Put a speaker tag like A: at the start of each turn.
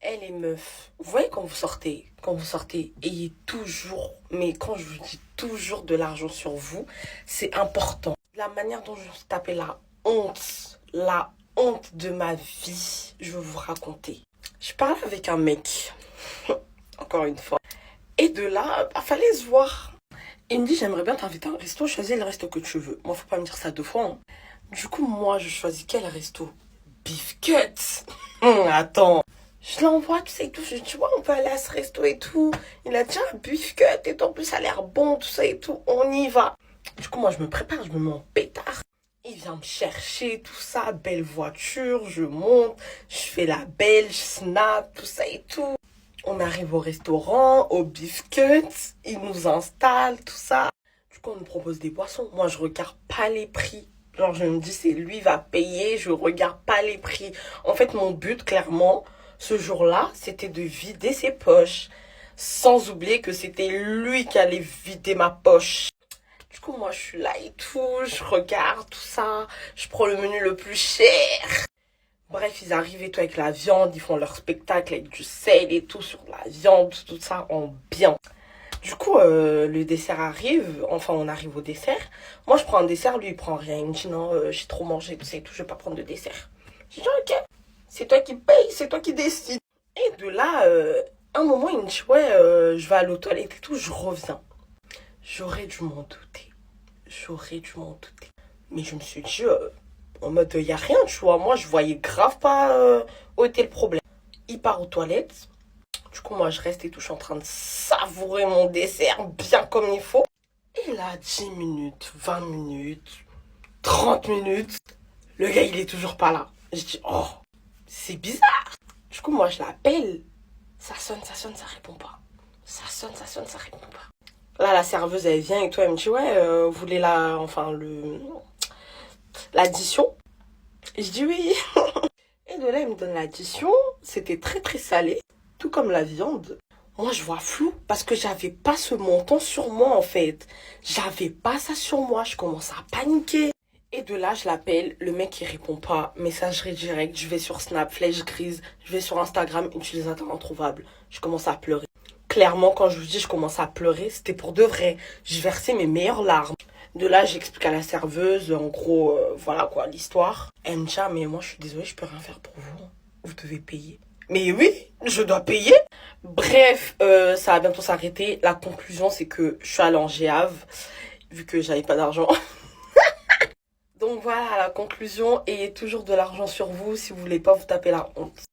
A: Eh les meufs, vous voyez quand vous sortez, ayez toujours, mais quand je vous dis toujours de l'argent sur vous, c'est important. La manière dont je me suis tapé la honte de ma vie, je vais vous raconter. Je parlais avec un mec, encore une fois, et de là, bah, fallait se voir. Il me dit, j'aimerais bien t'inviter à un resto, choisis le resto que tu veux. Moi, faut pas me dire ça deux fois, hein. Du coup, moi, je choisis quel resto? Beef Cut. Attends. Je l'envoie, tu sais, et tout. Je dis, tu vois, on peut aller à ce resto et tout. Il a dit, un Beef Cut et tout. En plus, ça a l'air bon, tout ça et tout. On y va. Du coup, moi, je me prépare, je me mets en pétard. Il vient me chercher, tout ça. Belle voiture, je monte. Je fais la belle, je snap, tout ça et tout. On arrive au restaurant, au Beef Cut. Il nous installe, tout ça. Du coup, on nous propose des boissons. Moi, je regarde pas les prix. Genre, je me dis, c'est lui va payer, je regarde pas les prix. En fait, mon but, clairement, ce jour-là, c'était de vider ses poches. Sans oublier que c'était lui qui allait vider ma poche. Du coup, moi, je suis là et tout, je regarde tout ça. Je prends le menu le plus cher. Bref, ils arrivent et tout avec la viande, ils font leur spectacle avec du sel et tout sur la viande, tout ça en bien. Du coup, le dessert arrive, enfin on arrive au dessert. Moi je prends un dessert, lui il prend rien. Il me dit non, j'ai trop mangé, tout ça et tout, je vais pas prendre de dessert. J'ai dit ok, c'est toi qui paye, c'est toi qui décides. Et de là, un moment il me dit ouais, je vais aller aux toilettes et tout, je reviens. J'aurais dû m'en douter, j'aurais dû m'en douter. Mais je me suis dit, en mode, il y a rien, tu vois, moi je voyais grave pas où était le problème. Il part aux toilettes. Du coup, moi, je reste et tout. Je suis en train de savourer mon dessert bien comme il faut. Et là, 10 minutes, 20 minutes, 30 minutes. Le gars, il est toujours pas là. Je dis, oh, c'est bizarre. Du coup, moi, je l'appelle. Ça sonne, ça répond pas. Ça sonne, ça répond pas. Là, la serveuse, elle vient et tout. Elle me dit, ouais, vous voulez l'addition? Je dis oui. Et de là, il me donne l'addition. C'était très, très salé. Tout comme la viande. Moi, je vois flou parce que j'avais pas ce montant sur moi en fait. J'avais pas ça sur moi. Je commence à paniquer. Et de là, je l'appelle. Le mec, il répond pas. Messagerie directe. Je vais sur Snap, flèche grise. Je vais sur Instagram, utilisateur introuvable. Je commence à pleurer. Clairement, quand je vous dis je commence à pleurer, c'était pour de vrai. Je versais mes meilleures larmes. De là, j'explique à la serveuse, en gros, voilà quoi, l'histoire. Elle me dit, ah, mais moi, je suis désolée, je peux rien faire pour vous. Vous devez payer. Mais oui, je dois payer. Bref, ça va bientôt s'arrêter. La conclusion, c'est que je suis allée en Géave, vu que j'avais pas d'argent. Donc voilà, la conclusion, ayez toujours de l'argent sur vous si vous voulez pas vous taper la honte.